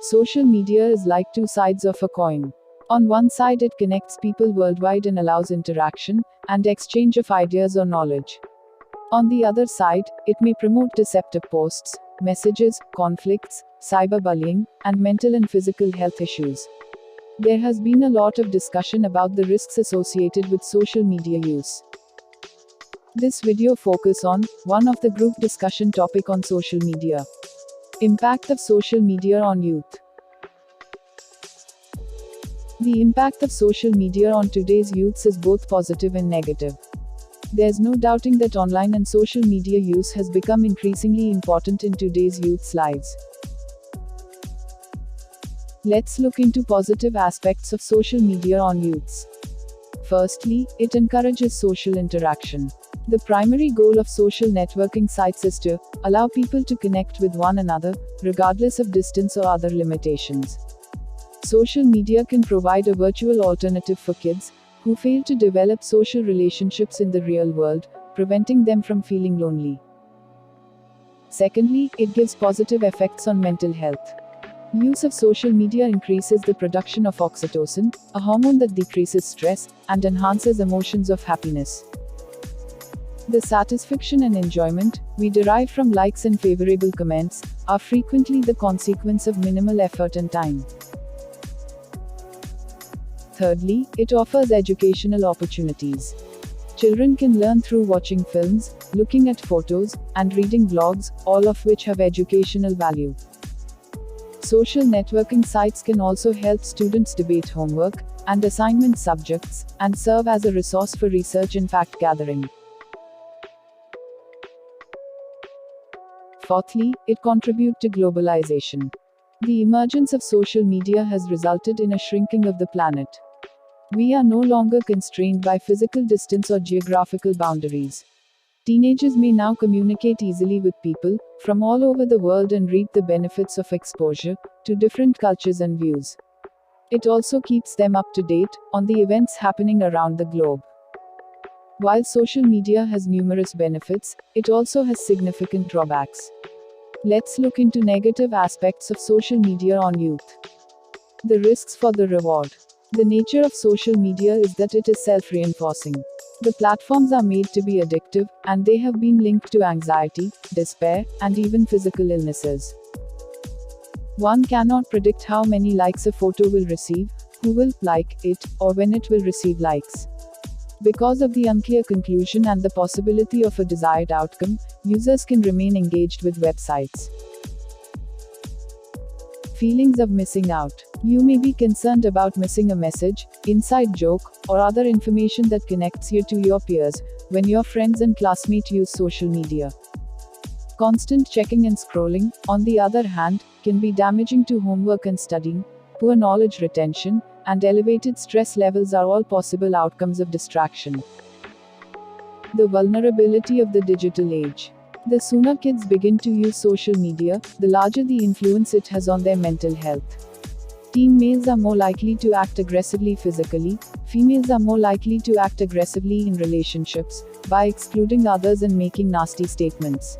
Social media is like two sides of a coin. On one side, it connects people worldwide and allows interaction and exchange of ideas or knowledge. On the other side, it may promote deceptive posts, messages, conflicts, cyberbullying, and mental and physical health issues. There has been a lot of discussion about the risks associated with social media use. This video focus on one of the group discussion topic on social media. Impact of social media on youth. The impact of social media on today's youths is both positive and negative. There's no doubting that online and social media use has become increasingly important in today's youth's lives. Let's look into positive aspects of social media on youths. Firstly, it encourages social interaction. The primary goal of social networking sites is to allow people to connect with one another, regardless of distance or other limitations. Social media can provide a virtual alternative for kids who fail to develop social relationships in the real world, preventing them from feeling lonely. Secondly, it gives positive effects on mental health. Use of social media increases the production of oxytocin, a hormone that decreases stress and enhances emotions of happiness. The satisfaction and enjoyment we derive from likes and favorable comments are frequently the consequence of minimal effort and time. Thirdly, it offers educational opportunities. Children can learn through watching films, looking at photos, and reading blogs, all of which have educational value. Social networking sites can also help students debate homework and assignment subjects, and serve as a resource for research and fact gathering. Fourthly, it contributes to globalization. The emergence of social media has resulted in a shrinking of the planet. We are no longer constrained by physical distance or geographical boundaries. Teenagers may now communicate easily with people from all over the world and reap the benefits of exposure to different cultures and views. It also keeps them up to date on the events happening around the globe. While social media has numerous benefits, it also has significant drawbacks. Let's look into negative aspects of social media on youth. The risks for the reward. The nature of social media is that it is self-reinforcing. The platforms are made to be addictive, and they have been linked to anxiety, despair, and even physical illnesses. One cannot predict how many likes a photo will receive, who will like it, or when it will receive likes. Because of the unclear conclusion and the possibility of a desired outcome, users can remain engaged with websites. Feelings of missing out. You may be concerned about missing a message, inside joke, or other information that connects you to your peers when your friends and classmates use social media. Constant checking and scrolling, on the other hand, can be damaging to homework and studying. Poor knowledge retention and elevated stress levels are all possible outcomes of distraction. The vulnerability of the digital age. The sooner kids begin to use social media, the larger the influence it has on their mental health. Teen males are more likely to act aggressively physically, females are more likely to act aggressively in relationships, by excluding others and making nasty statements.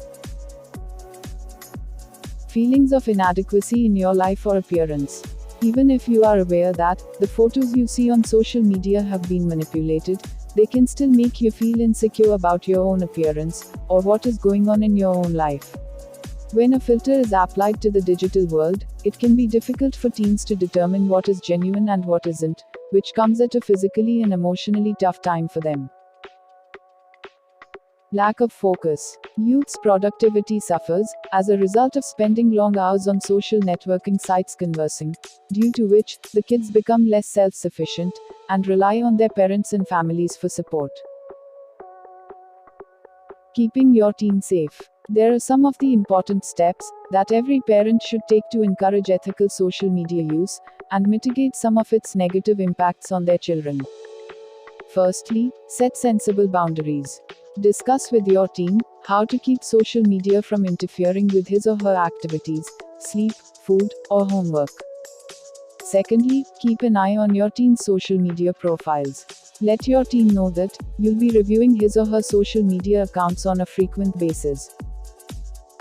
Feelings of inadequacy in your life or appearance. Even if you are aware that the photos you see on social media have been manipulated, they can still make you feel insecure about your own appearance, or what is going on in your own life. When a filter is applied to the digital world, it can be difficult for teens to determine what is genuine and what isn't, which comes at a physically and emotionally tough time for them. Lack of focus. Youth's productivity suffers as a result of spending long hours on social networking sites conversing, due to which the kids become less self-sufficient and rely on their parents and families for support. Keeping your teen safe. There are some of the important steps that every parent should take to encourage ethical social media use and mitigate some of its negative impacts on their children. Firstly, set sensible boundaries. Discuss with your teen how to keep social media from interfering with his or her activities, sleep, food, or homework. Secondly, keep an eye on your teen's social media profiles. Let your teen know that you'll be reviewing his or her social media accounts on a frequent basis.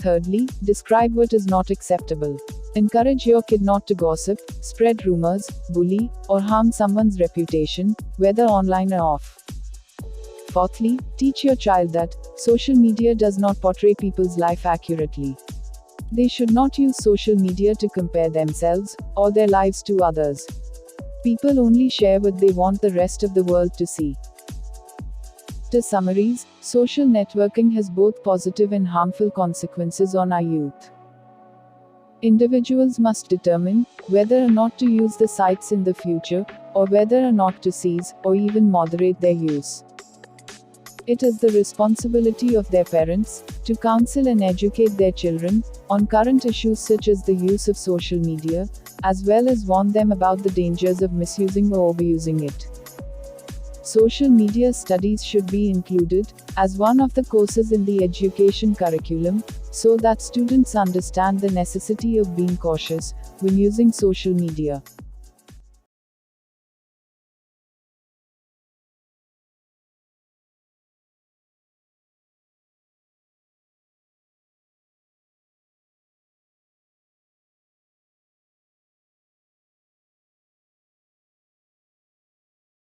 Thirdly, describe what is not acceptable. Encourage your kid not to gossip, spread rumors, bully, or harm someone's reputation, whether online or off. Fourthly, teach your child that social media does not portray people's life accurately. They should not use social media to compare themselves or their lives to others. People only share what they want the rest of the world to see. To summarize, social networking has both positive and harmful consequences on our youth. Individuals must determine whether or not to use the sites in the future, or whether or not to cease or even moderate their use. It is the responsibility of their parents to counsel and educate their children on current issues such as the use of social media, as well as warn them about the dangers of misusing or overusing it. Social media studies should be included as one of the courses in the education curriculum, so that students understand the necessity of being cautious when using social media.